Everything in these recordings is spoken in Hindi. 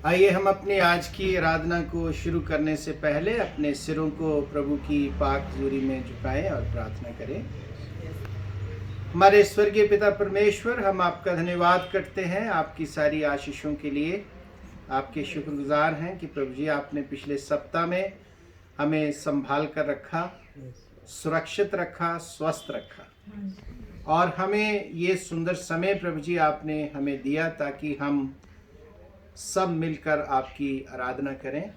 आइए हम अपनी आज की आराधना को शुरू करने से पहले अपने सिरों को प्रभु की पाक हज़ूरी में झुकाएं और प्रार्थना करें। हमारे स्वर्गीय पिता परमेश्वर, हम आपका धन्यवाद करते हैं आपकी सारी आशीषों के लिए। आपके शुक्रगुजार हैं कि प्रभु जी आपने पिछले सप्ताह में हमें संभाल कर रखा, सुरक्षित रखा, स्वस्थ रखा और हमें ये सुंदर समय प्रभु जी आपने हमें दिया ताकि हम सब मिलकर आपकी आराधना करें।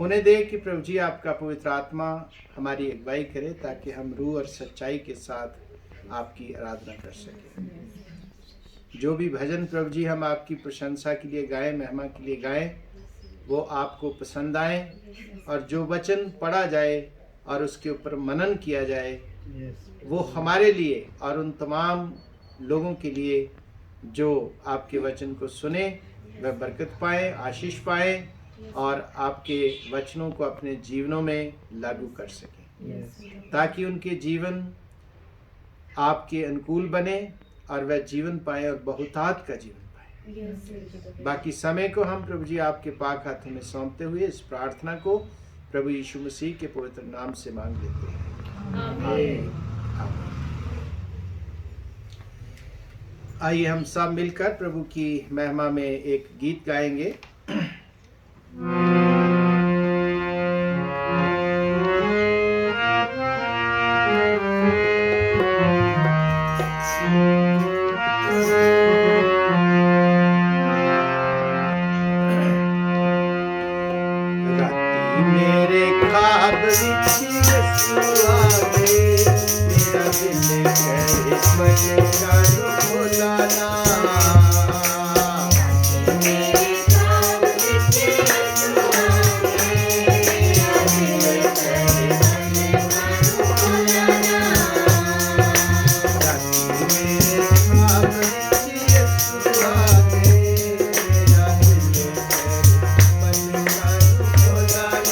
उन्हें दे कि प्रभु जी आपका पवित्र आत्मा हमारी अगुवाई करे ताकि हम रूह और सच्चाई के साथ आपकी आराधना कर सकें। जो भी भजन प्रभु जी हम आपकी प्रशंसा के लिए गाएं, महिमा के लिए गाएं, वो आपको पसंद आए और जो वचन पढ़ा जाए और उसके ऊपर मनन किया जाए वो हमारे लिए और उन तमाम लोगों के लिए जो आपके वचन को सुने वह बरकत पाए, आशीष पाए और आपके वचनों को अपने जीवनों में लागू कर सकें ताकि उनके जीवन आपके अनुकूल बने और वह जीवन पाए और बहुतायत का जीवन पाए। बाकी समय को हम प्रभु जी आपके पाक हाथों में सौंपते हुए इस प्रार्थना को प्रभु यीशु मसीह के पवित्र नाम से मांग लेते हैं, आमीन। आइए हम सब मिलकर प्रभु की महिमा में एक गीत गाएंगे। मेरे ख्वाब विच यीशु आवे, मेरा दिल कहे मन जानो भुलाना। मेरे ख्वाब विच यीशु आवे, मेरा दिल कहे मन जानो भुलाना। मेरे ख्वाब विच यीशु आवे, मेरा दिल कहे मन जानो भुलाना।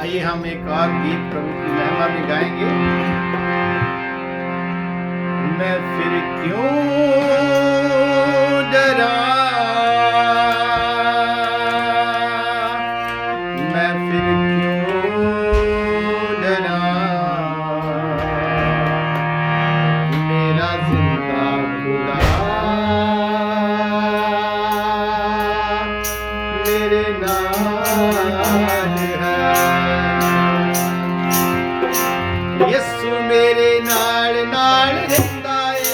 आइए हम एक और गीत प्रभु की महिमा में गाएंगे। मैं फिर क्यों डरा, मैं फिर क्यों डरा, मेरा जिंदा खुदा मेरे नाल है। यीशु मेरे नाल नाल रहंदा ए,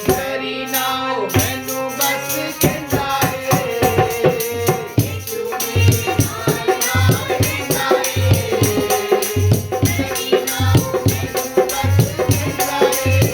डरी ना हो मैनू बस कहंदा ए। यीशु मेरे नाल नाल रहंदा ए, डरी ना हो मैनू बस कहंदा ए।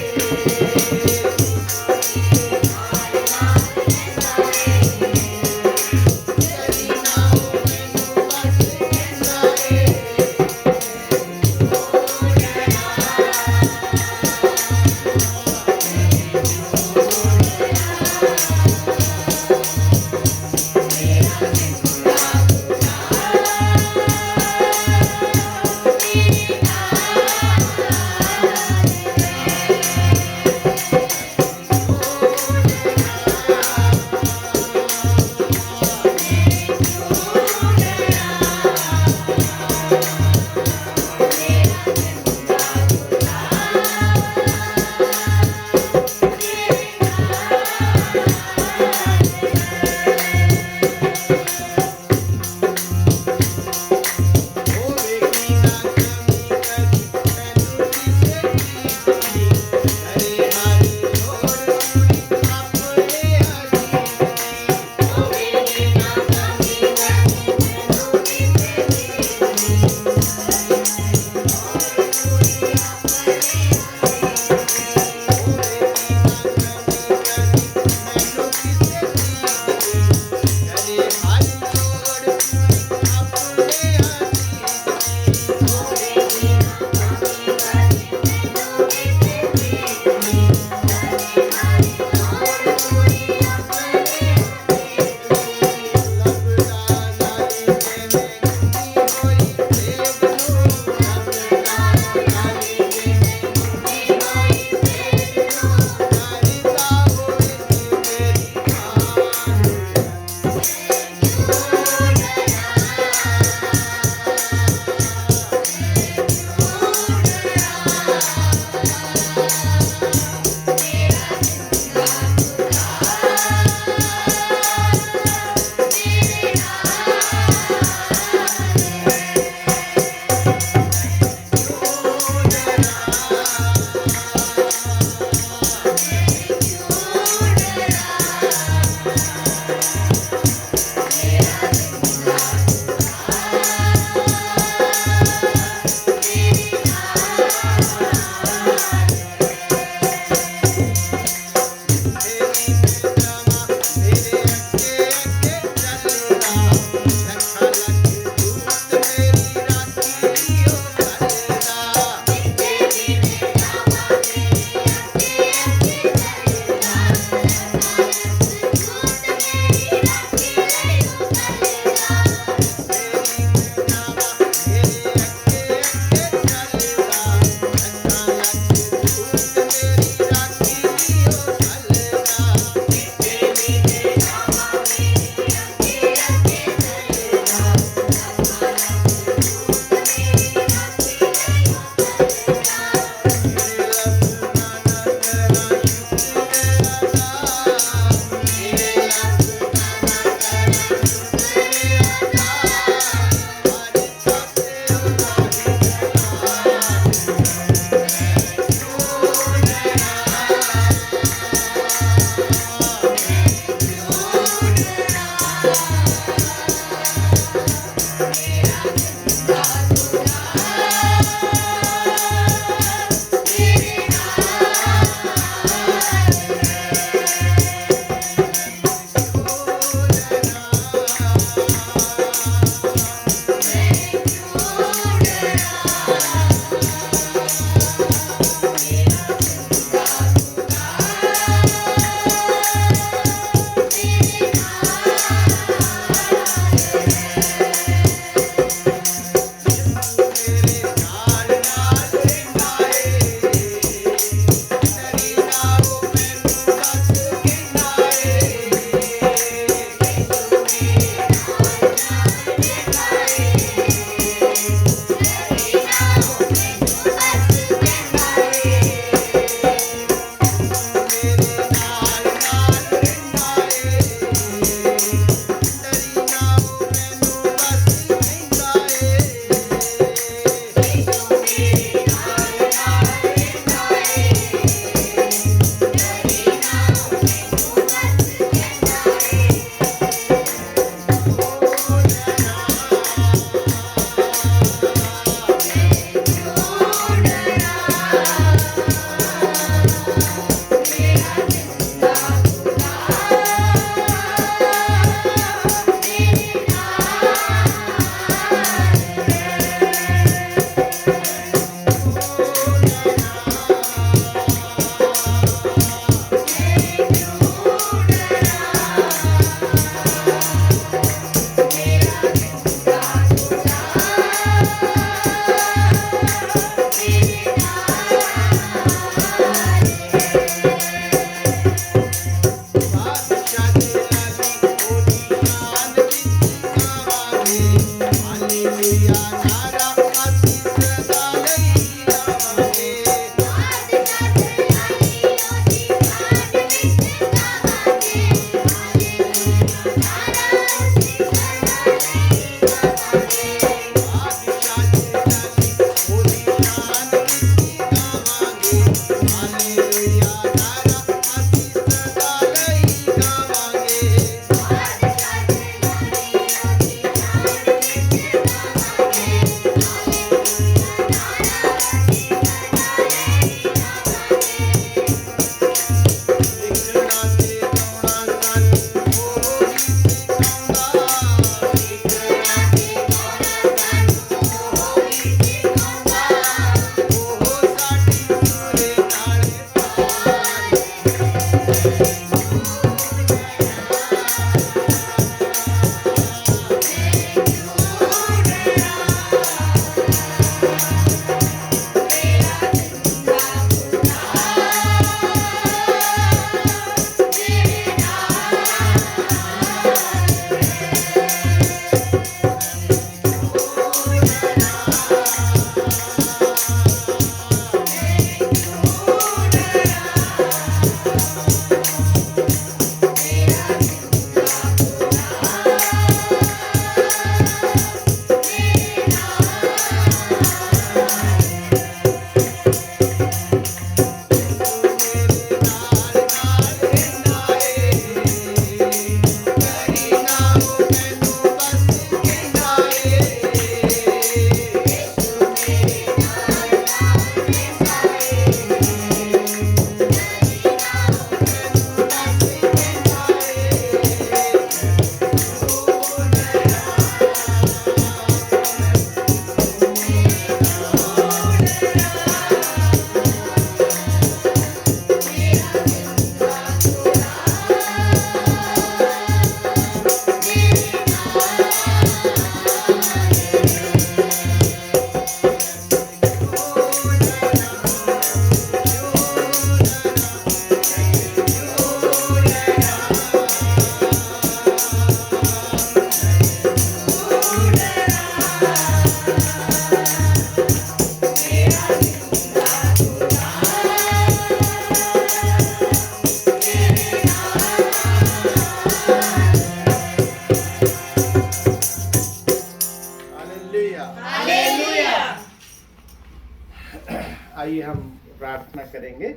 आइए हम प्रार्थना करेंगे।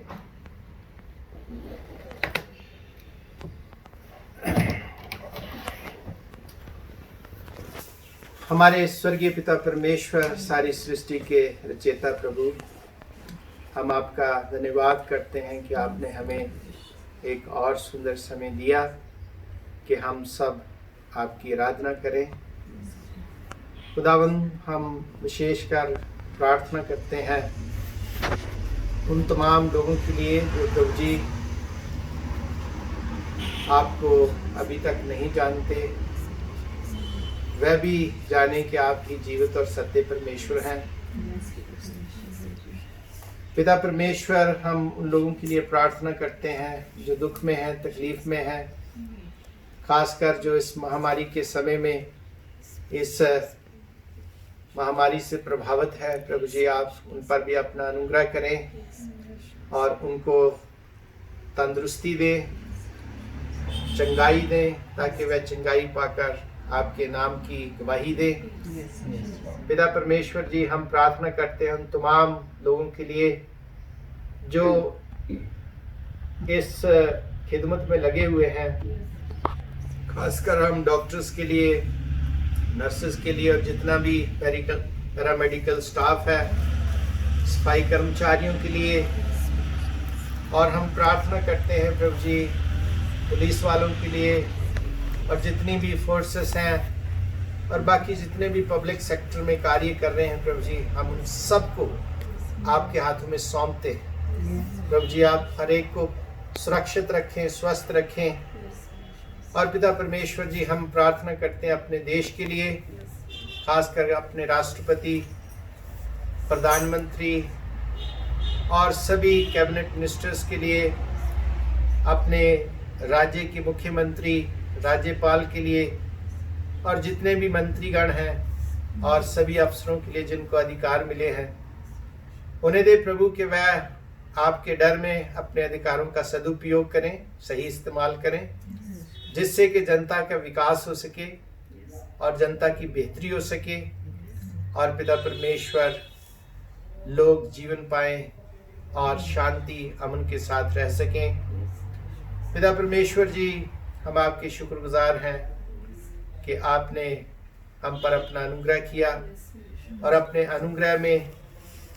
हमारे स्वर्गीय पिता परमेश्वर, सारी सृष्टि के रचयिता प्रभु, हम आपका धन्यवाद करते हैं कि आपने हमें एक और सुंदर समय दिया कि हम सब आपकी आराधना करें। खुदावंद, हम विशेषकर प्रार्थना करते हैं उन तमाम लोगों के लिए जो प्रभु जी आपको अभी तक नहीं जानते, वह भी जाने कि आप ही जीवित और सत्य परमेश्वर हैं। पिता परमेश्वर, हम उन लोगों के लिए प्रार्थना करते हैं जो दुख में हैं, तकलीफ में हैं, खासकर जो इस महामारी के समय में इस महामारी से प्रभावित है। प्रभु जी, आप उन पर भी अपना अनुग्रह करें और उनको तंदुरुस्ती दें, चंगाई दें, ताकि वह चंगाई पाकर आपके नाम की गवाही दें। पिता परमेश्वर जी, हम प्रार्थना करते हैं उन तमाम लोगों के लिए जो इस खिदमत में लगे हुए हैं, खासकर हम डॉक्टर्स के लिए, नर्सेस के लिए और जितना भी पैरामेडिकल स्टाफ है, सफाई कर्मचारियों के लिए। और हम प्रार्थना करते हैं प्रभु जी पुलिस वालों के लिए और जितनी भी फोर्सेस हैं और बाकी जितने भी पब्लिक सेक्टर में कार्य कर रहे हैं प्रभु जी, हम उन सबको आपके हाथों में सौंपते हैं। प्रभु जी, आप हर एक को सुरक्षित रखें, स्वस्थ रखें। और पिता परमेश्वर जी, हम प्रार्थना करते हैं अपने देश के लिए, खासकर अपने राष्ट्रपति, प्रधानमंत्री और सभी कैबिनेट मिनिस्टर्स के लिए, अपने राज्य के मुख्यमंत्री, राज्यपाल के लिए और जितने भी मंत्रीगण हैं और सभी अफसरों के लिए जिनको अधिकार मिले हैं, उन्हें दे प्रभु कि वह आपके डर में अपने अधिकारों का सदुपयोग करें, सही इस्तेमाल करें, जिससे कि जनता का विकास हो सके और जनता की बेहतरी हो सके और पिता परमेश्वर लोग जीवन पाएं और शांति अमन के साथ रह सकें। पिता परमेश्वर जी, हम आपके शुक्रगुजार हैं कि आपने हम पर अपना अनुग्रह किया और अपने अनुग्रह में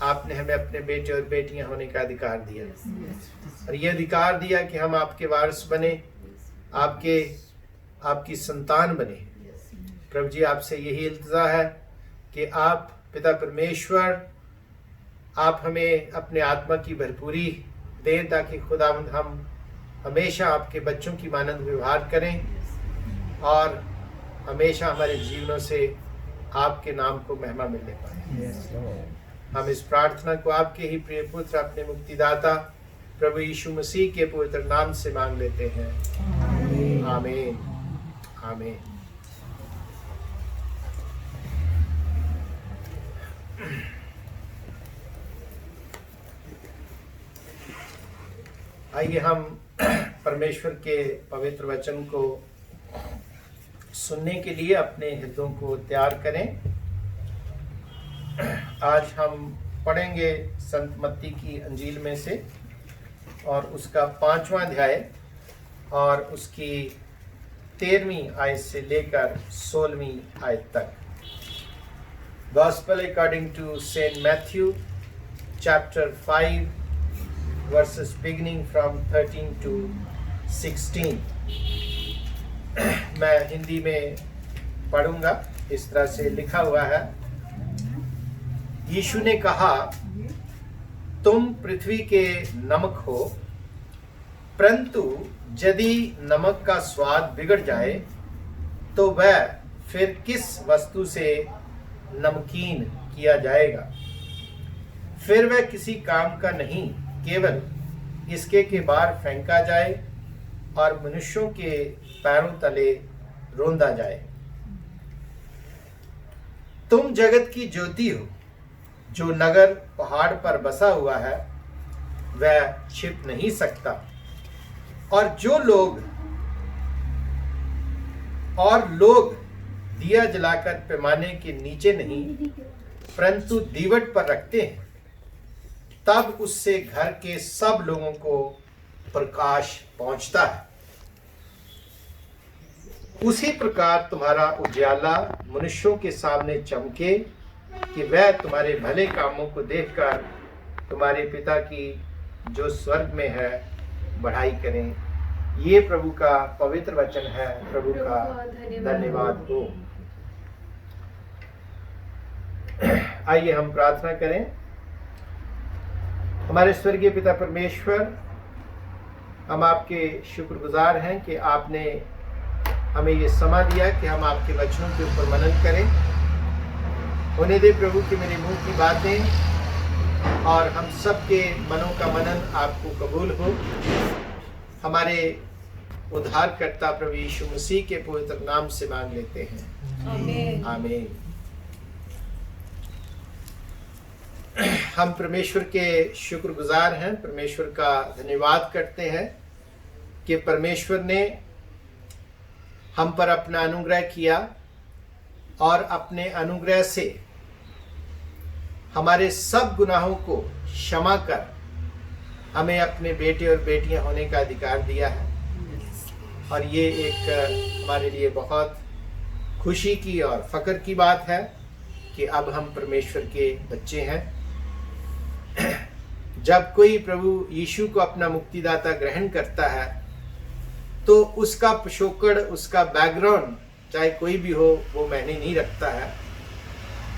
आपने हमें अपने बेटे और बेटियां होने का अधिकार दिया और ये अधिकार दिया कि हम आपके वारिस बने, आपकी संतान बने। प्रभु जी, आपसे यही इल्तिजा है कि आप पिता परमेश्वर आप हमें अपने आत्मा की भरपूरी दें ताकि खुदावंद हम हमेशा आपके बच्चों की मानंद व्यवहार करें और हमेशा हमारे जीवनों से आपके नाम को महिमा मिलने पाए। हम इस प्रार्थना को आपके ही प्रिय पुत्र अपने मुक्तिदाता प्रभु यीशु मसीह के पवित्र नाम से मांग लेते हैं। आमीन आमीन। आइए हम परमेश्वर के पवित्र वचन को सुनने के लिए अपने हृदयों को तैयार करें। आज हम पढ़ेंगे संत मत्ती की अंजील में से और उसका 5वां अध्याय और उसकी 13वीं आयत से लेकर 16वीं आयत तक। Gospel according to Saint Matthew, chapter 5, verses beginning from 13 to 16। मैं हिंदी में पढ़ूंगा। इस तरह से लिखा हुआ है। यीशु ने कहा, तुम पृथ्वी के नमक हो, परंतु यदि नमक का स्वाद बिगड़ जाए तो वह फिर किस वस्तु से नमकीन किया जाएगा? फिर वह किसी काम का नहीं, केवल इसके के बाहर फेंका जाए और मनुष्यों के पैरों तले रोंदा जाए। तुम जगत की ज्योति हो। जो नगर पहाड़ पर बसा हुआ है वह छिप नहीं सकता, और लोग दिया जलाकर पैमाने के नीचे नहीं परंतु दीवट पर रखते हैं, तब उससे घर के सब लोगों को प्रकाश पहुंचता है। उसी प्रकार तुम्हारा उजियाला मनुष्यों के सामने चमके कि वह तुम्हारे भले कामों को देखकर तुम्हारे पिता की जो स्वर्ग में है बढ़ाई करें। ये प्रभु का पवित्र वचन है। प्रभु का धन्यवाद हो। आइए हम प्रार्थना करें। हमारे स्वर्गीय पिता परमेश्वर, हम आपके शुक्रगुजार हैं कि आपने हमें ये समा दिया कि हम आपके वचनों के ऊपर मनन करें। होने दे प्रभु कि मेरे मुंह की बातें और हम सबके मनों का मनन आपको कबूल हो। हमारे उद्धारकर्ता प्रभु यीशु मसीह के पवित्र नाम से मांग लेते हैं। आमीन आमीन। हम परमेश्वर के शुक्रगुजार हैं, परमेश्वर का धन्यवाद करते हैं कि परमेश्वर ने हम पर अपना अनुग्रह किया और अपने अनुग्रह से हमारे सब गुनाहों को क्षमा कर हमें अपने बेटे और बेटियां होने का अधिकार दिया है। और ये एक हमारे लिए बहुत खुशी की और फख्र की बात है कि अब हम परमेश्वर के बच्चे हैं। जब कोई प्रभु यीशु को अपना मुक्तिदाता ग्रहण करता है तो उसका पिछोकड़, उसका बैकग्राउंड चाहे कोई भी हो, वो मायने नहीं रखता है,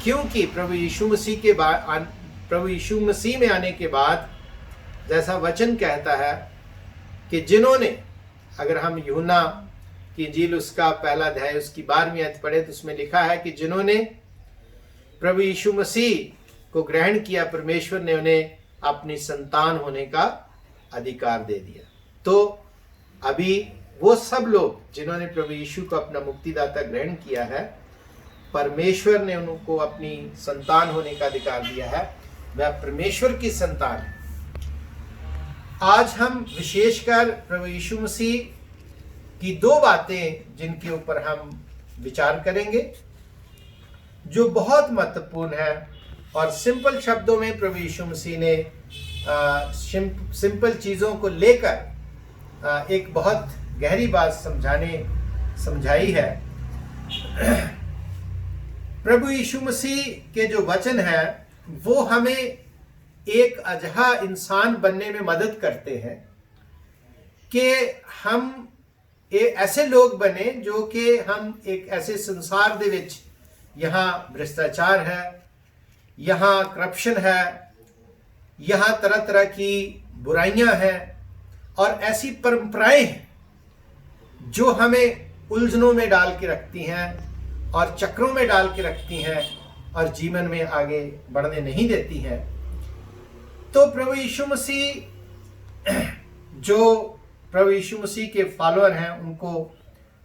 क्योंकि प्रभु यीशु मसीह में आने के बाद जैसा वचन कहता है कि जिन्होंने, अगर हम यूहन्ना की इंजील उसका पहला अध्याय उसकी 12वीं आयत पढ़े तो उसमें लिखा है कि जिन्होंने प्रभु यीशु मसीह को ग्रहण किया, परमेश्वर ने उन्हें अपनी संतान होने का अधिकार दे दिया। तो अभी वो सब लोग जिन्होंने प्रभु यीशु को अपना मुक्तिदाता ग्रहण किया है, परमेश्वर ने उनको अपनी संतान होने का अधिकार दिया है, वह परमेश्वर की संतान है। आज हम विशेषकर प्रभु यीशु मसीह की 2 बातें जिनके ऊपर हम विचार करेंगे जो बहुत महत्वपूर्ण है। और सिंपल शब्दों में प्रभु यीशु मसीह ने सिंपल चीज़ों को लेकर एक बहुत गहरी बात समझाई है। प्रभु यीशु मसीह के जो वचन है वो हमें एक अजहा इंसान बनने में मदद करते हैं कि हम ऐसे लोग बने जो कि हम एक ऐसे संसार दे विच यहाँ भ्रष्टाचार है, यहाँ करप्शन है, यहाँ तरह तरह की बुराइयां हैं और ऐसी परंपराएं हैं जो हमें उलझनों में डाल के रखती हैं और चक्रों में डाल के रखती हैं और जीवन में आगे बढ़ने नहीं देती हैं। तो प्रभु यीशु मसीह के फॉलोअर हैं, उनको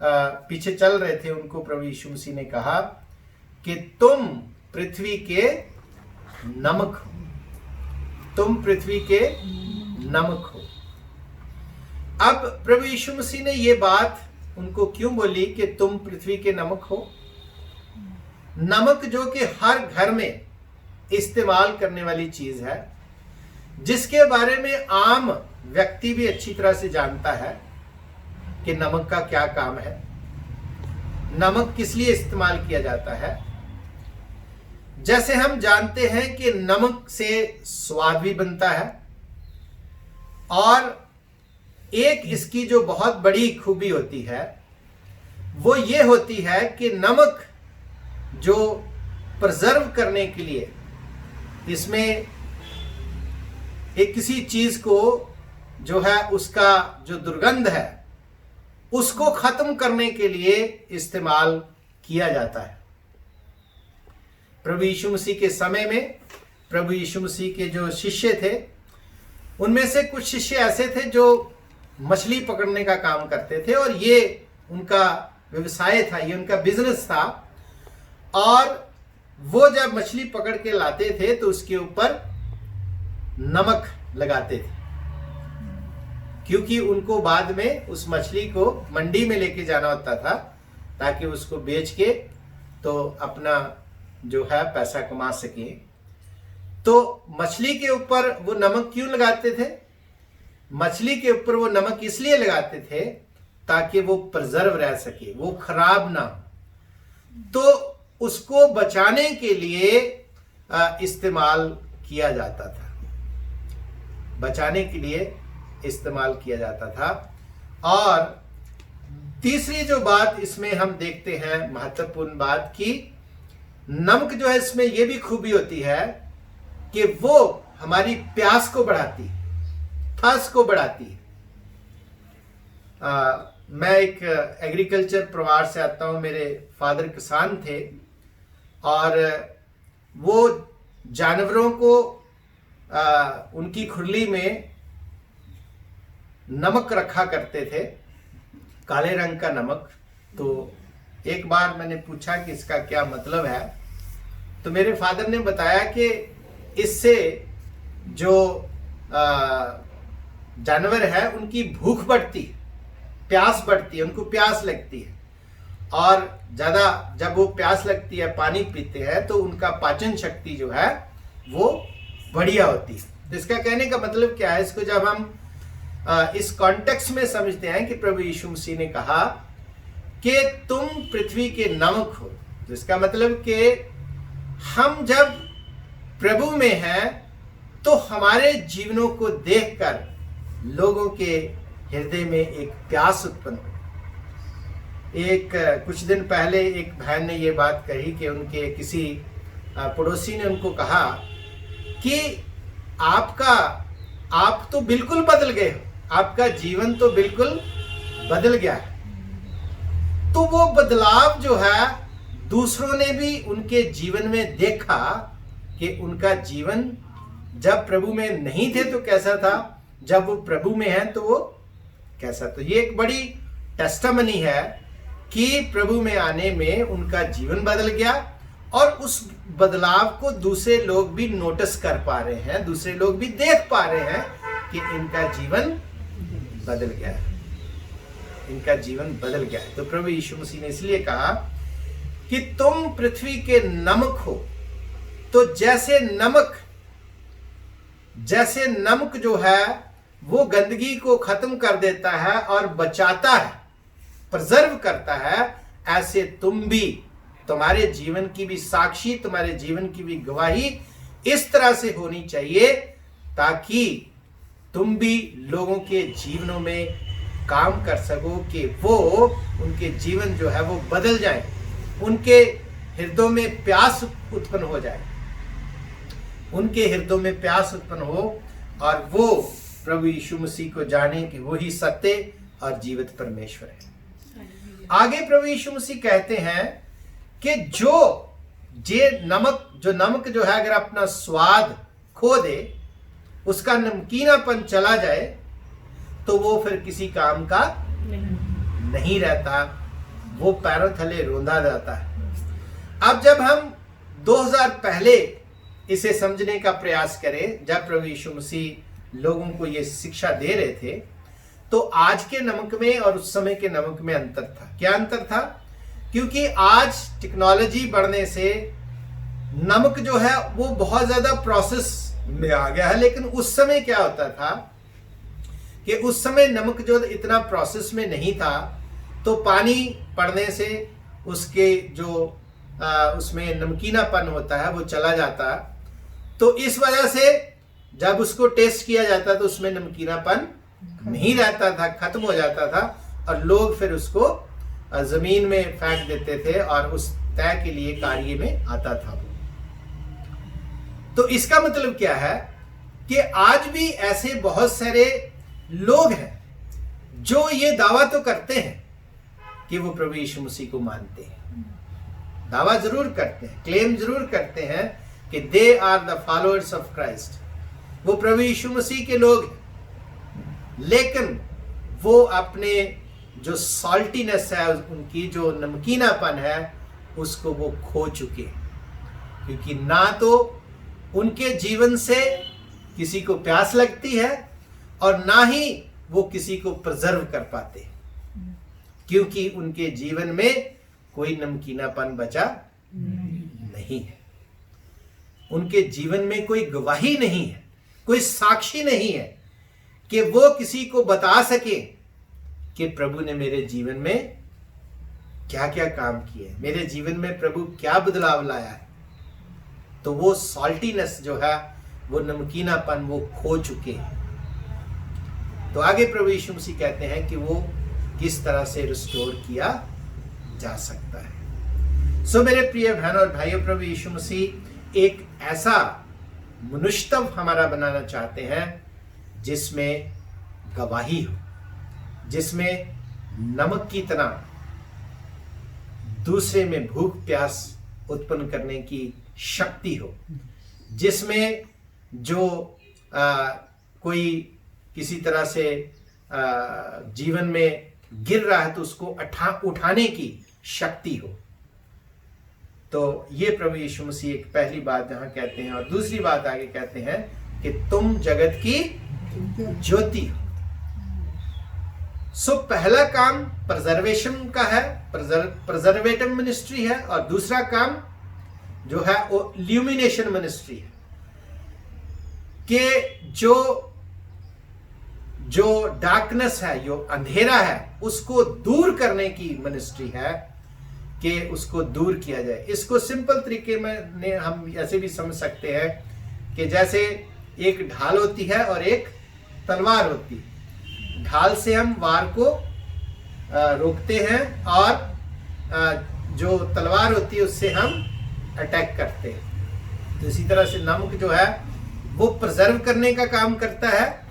पीछे चल रहे थे, उनको प्रभु यीशु मसीह ने कहा कि तुम पृथ्वी के नमक हो, तुम पृथ्वी के नमक हो। अब प्रभु यीशु मसीह ने ये बात उनको क्यों बोली कि तुम पृथ्वी के नमक हो? नमक जो कि हर घर में इस्तेमाल करने वाली चीज है, जिसके बारे में आम व्यक्ति भी अच्छी तरह से जानता है कि नमक का क्या काम है, नमक किस लिए इस्तेमाल किया जाता है। जैसे हम जानते हैं कि नमक से स्वाद भी बनता है और एक इसकी जो बहुत बड़ी खूबी होती है वो ये होती है कि नमक जो प्रिजर्व करने के लिए इसमें एक किसी चीज को जो है उसका जो दुर्गंध है उसको खत्म करने के लिए इस्तेमाल किया जाता है। प्रभु यीशु मसीह के समय में प्रभु यीशु मसीह के जो शिष्य थे उनमें से कुछ शिष्य ऐसे थे जो मछली पकड़ने का काम करते थे और ये उनका व्यवसाय था, ये उनका बिजनेस था। और वो जब मछली पकड़ के लाते थे तो उसके ऊपर नमक लगाते थे, क्योंकि उनको बाद में उस मछली को मंडी में लेके जाना होता था ताकि उसको बेच के तो अपना जो है पैसा कमा सके। तो मछली के ऊपर वो नमक क्यों लगाते थे? मछली के ऊपर वो नमक इसलिए लगाते थे ताकि वो प्रिजर्व रह सके, वो खराब ना हो। तो उसको बचाने के लिए इस्तेमाल किया जाता था, बचाने के लिए इस्तेमाल किया जाता था। और तीसरी जो बात इसमें हम देखते हैं महत्वपूर्ण बात की, नमक जो है इसमें यह भी खूबी होती है कि वो हमारी प्यास को बढ़ाती है, थर्स्ट को बढ़ाती है। मैं एक एग्रीकल्चर परिवार से आता हूं, मेरे फादर किसान थे और वो जानवरों को उनकी खुरली में नमक रखा करते थे, काले रंग का नमक। तो एक बार मैंने पूछा कि इसका क्या मतलब है, तो मेरे फादर ने बताया कि इससे जो जानवर है उनकी भूख बढ़ती है, प्यास बढ़ती है, उनको प्यास लगती है और ज़्यादा जब वो प्यास लगती है पानी पीते हैं तो उनका पाचन शक्ति जो है वो बढ़िया होती है। तो इसका कहने का मतलब क्या है? इसको जब हम इस कॉन्टेक्स्ट में समझते हैं कि प्रभु यीशु मसीह ने कहा कि तुम पृथ्वी के नमक हो, जिसका मतलब कि हम जब प्रभु में हैं तो हमारे जीवनों को देखकर लोगों के हृदय में एक प्यास उत्पन्न हो। कुछ दिन पहले एक बहन ने ये बात कही कि उनके किसी पड़ोसी ने उनको कहा कि आप तो बिल्कुल बदल गए हो, आपका जीवन तो बिल्कुल बदल गया है। तो वो बदलाव जो है दूसरों ने भी उनके जीवन में देखा कि उनका जीवन जब प्रभु में नहीं थे तो कैसा था, जब वो प्रभु में हैं तो वो कैसा। तो ये एक बड़ी टेस्टामनी है कि प्रभु में आने में उनका जीवन बदल गया और उस बदलाव को दूसरे लोग भी नोटिस कर पा रहे हैं, दूसरे लोग भी देख पा रहे हैं कि इनका जीवन बदल गया है, इनका जीवन बदल गया है। तो प्रभु यीशु मसीह ने इसलिए कहा कि तुम पृथ्वी के नमक हो। तो जैसे नमक जो है वो गंदगी को खत्म कर देता है और बचाता है, प्रिजर्व करता है, ऐसे तुम भी, तुम्हारे जीवन की भी साक्षी, तुम्हारे जीवन की भी गवाही इस तरह से होनी चाहिए ताकि तुम भी लोगों के जीवनों में काम कर सको कि वो, उनके जीवन जो है वो बदल जाए, उनके हृदयों में प्यास उत्पन्न हो जाए, उनके हृदयों में प्यास उत्पन्न हो और वो प्रभु यीशु मसीह को जाने कि वही सत्य और जीवित परमेश्वर है। आगे प्रभु यीशु मसीह कहते हैं कि जो नमक जो है अगर अपना स्वाद खो दे, उसका नमकीनापन चला जाए, तो वो फिर किसी काम का नहीं रहता, वो पैरों थले रोंदा जाता है। अब जब हम 2000 पहले इसे समझने का प्रयास करें, जब प्रभु यीशु मसीह लोगों को ये शिक्षा दे रहे थे, तो आज के नमक में और उस समय के नमक में अंतर था। क्या अंतर था? क्योंकि आज टेक्नोलॉजी बढ़ने से नमक जो है वो बहुत ज्यादा प्रोसेस में आ गया है, लेकिन उस समय क्या होता था कि उस समय नमक जो इतना प्रोसेस में नहीं था, तो पानी पड़ने से उसके जो उसमें नमकीनापन होता है वो चला जाता। तो इस वजह से जब उसको टेस्ट किया जाता तो उसमें नमकीनापन नहीं रहता था, खत्म हो जाता था और लोग फिर उसको जमीन में फेंक देते थे और उस तय के लिए कार्य में आता था वो। तो इसका मतलब क्या है कि आज भी ऐसे बहुत सारे लोग हैं जो ये दावा तो करते हैं कि वो प्रभु यीशु मसीह को मानते हैं, दावा जरूर करते हैं, क्लेम जरूर करते हैं कि they are the followers of Christ, वो प्रभु यीशु मसीह के लोग हैं, लेकिन वो अपने जो सॉल्टीनेस है, उनकी जो नमकीनापन है, उसको वो खो चुके हैं। क्योंकि ना तो उनके जीवन से किसी को प्यास लगती है और ना ही वो किसी को प्रिजर्व कर पाते, क्योंकि उनके जीवन में कोई नमकीनापन बचा नहीं है, उनके जीवन में कोई गवाही नहीं है, कोई साक्षी नहीं है कि वो किसी को बता सके कि प्रभु ने मेरे जीवन में क्या क्या काम किए, मेरे जीवन में प्रभु क्या बदलाव लाया है। तो वो सॉल्टीनेस जो है, वो नमकीनापन वो खो चुके हैं। तो आगे प्रभु यीशु मसीह कहते हैं कि वो किस तरह से रिस्टोर किया जा सकता है। सो मेरे प्रिय बहनों और भाइयों, प्रभु यीशु मसीह एक ऐसा मनुष्यत्व हमारा बनाना चाहते हैं जिसमें गवाही हो, जिसमें नमक की तरह दूसरे में भूख प्यास उत्पन्न करने की शक्ति हो, जिसमें जो कोई किसी तरह से जीवन में गिर रहा है तो उसको उठाने की शक्ति हो। तो ये प्रभु यीशु मसीह एक पहली बात जहां कहते हैं, और दूसरी बात आगे कहते हैं कि तुम जगत की ज्योति हो। सो पहला काम प्रिजर्वेशन का है, प्रिजर्वेटिव मिनिस्ट्री है, और दूसरा काम जो है वो इल्यूमिनेशन मिनिस्ट्री है कि जो डार्कनेस है, जो अंधेरा है, उसको दूर करने की मिनिस्ट्री है कि उसको दूर किया जाए। इसको सिंपल तरीके में हम ऐसे भी समझ सकते हैं कि जैसे एक ढाल होती है और एक तलवार होती है। ढाल से हम वार को रोकते हैं और जो तलवार होती है उससे हम अटैक करते हैं। तो इसी तरह से नमक जो है वो प्रिजर्व करने का काम करता है,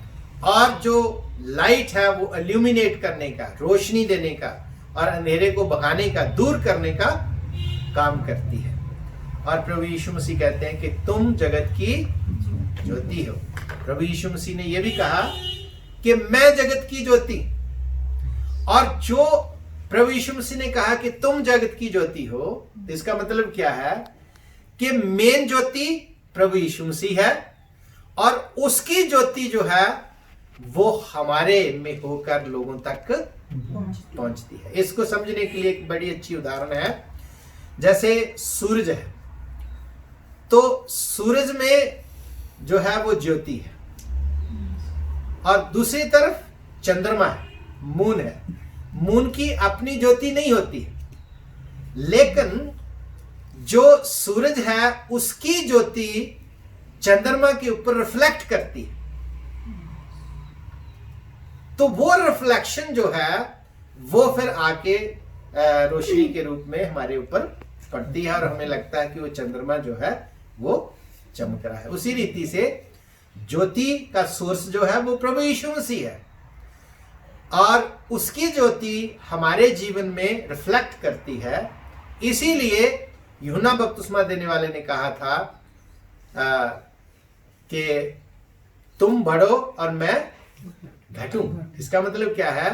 और जो लाइट है वो इल्यूमिनेट करने का, रोशनी देने का और अंधेरे को भगाने का, दूर करने का काम करती है। और प्रभु यीशु मसीह कहते हैं कि तुम जगत की ज्योति हो। प्रभु यीशु मसीह ने यह भी कहा कि मैं जगत की ज्योति, और जो प्रभु यीशु मसीह ने कहा कि तुम जगत की ज्योति हो, तो इसका मतलब क्या है कि मेन ज्योति प्रभु यीशु मसीह है, और उसकी ज्योति जो है वो हमारे में होकर लोगों तक पहुंचती है। इसको समझने के लिए एक बड़ी अच्छी उदाहरण है। जैसे सूरज है, तो सूरज में जो है वो ज्योति है, और दूसरी तरफ चंद्रमा है, मून है। मून की अपनी ज्योति नहीं होती, लेकिन जो सूरज है उसकी ज्योति चंद्रमा के ऊपर रिफ्लेक्ट करती है। तो वो रिफ्लेक्शन जो है वो फिर आके रोशनी के रूप में हमारे ऊपर पड़ती है, और हमें लगता है कि वो चंद्रमा जो है वो चमक रहा है। उसी रीति से ज्योति का सोर्स जो है वो प्रभु यीशु मसीह है, और उसकी ज्योति हमारे जीवन में रिफ्लेक्ट करती है। इसीलिए यूहन्ना बपतिस्मा देने वाले ने कहा था कि तुम बढ़ो और मैं घटूं। इसका मतलब क्या है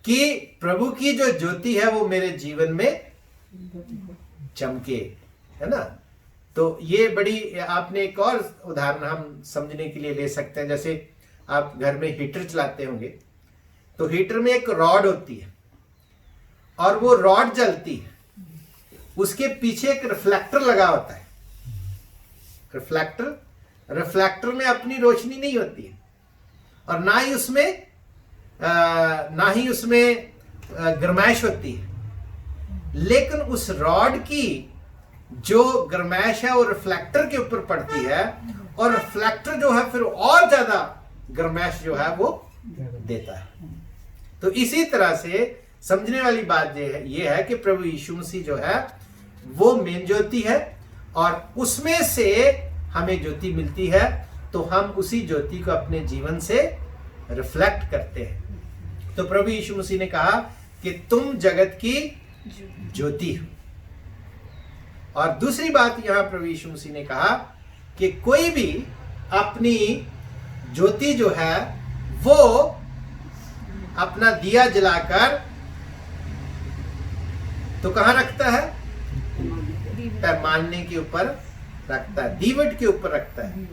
कि प्रभु की जो ज्योति है वो मेरे जीवन में चमके, है ना। तो ये बड़ी, आपने एक और उदाहरण हम समझने के लिए ले सकते हैं। जैसे आप घर में हीटर चलाते होंगे, तो हीटर में एक रॉड होती है, और वो रॉड जलती है, उसके पीछे एक रिफ्लेक्टर लगा होता है। रिफ्लेक्टर में अपनी रोशनी नहीं होती है, और ना ही उसमें गर्माइश होती है, लेकिन उस रॉड की जो गर्माइश है वो रिफ्लेक्टर के ऊपर पड़ती है, और रिफ्लेक्टर जो है फिर और ज्यादा गर्माइश जो है वो देता है। तो इसी तरह से समझने वाली बात ये है कि प्रभु यीशु मसीह जो है वो मेन ज्योति है, और उसमें से हमें ज्योति मिलती है, तो हम उसी ज्योति को अपने जीवन से रिफ्लेक्ट करते हैं। तो प्रभु यीशु मसीह ने कहा कि तुम जगत की ज्योति हो। और दूसरी बात यहां प्रभु यीशु मसीह ने कहा कि कोई भी अपनी ज्योति जो है वो अपना दिया जलाकर तो कहां रखता है? पैमाने के ऊपर रखता है, दीवट के ऊपर रखता है।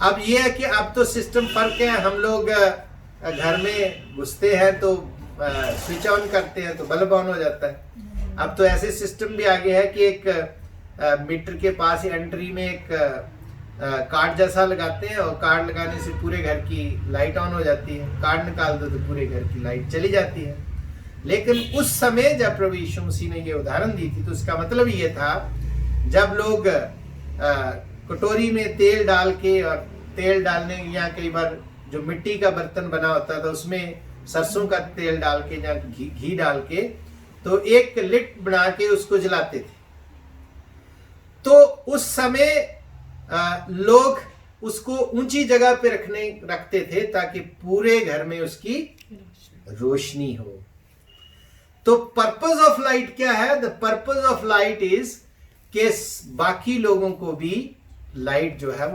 अब ये है कि अब तो सिस्टम फर्क है। हम लोग घर में घुसते हैं तो स्विच ऑन करते हैं तो बल्ब ऑन हो जाता है। अब तो ऐसे सिस्टम भी आगे है कि एक मीटर के पास एंट्री में एक कार्ड जैसा लगाते हैं, और कार्ड लगाने से पूरे घर की लाइट ऑन हो जाती है। कार्ड निकाल दो तो पूरे घर की लाइट चली जाती है। लेकिन उस समय जब प्रभु यीशु मसीह ने ये उदाहरण दी थी, तो उसका मतलब ये था, जब लोग कटोरी में तेल डाल के, और तेल डालने या कई बार जो मिट्टी का बर्तन बना होता था उसमें सरसों का तेल डाल के या घी डाल के, तो एक लिट बना के उसको जलाते थे। तो उस समय लोग उसको ऊंची जगह पे रखते थे ताकि पूरे घर में उसकी रोशनी हो। तो पर्पस ऑफ लाइट क्या है? The purpose of light is कि बाकी लोगों को भी लाइट जो है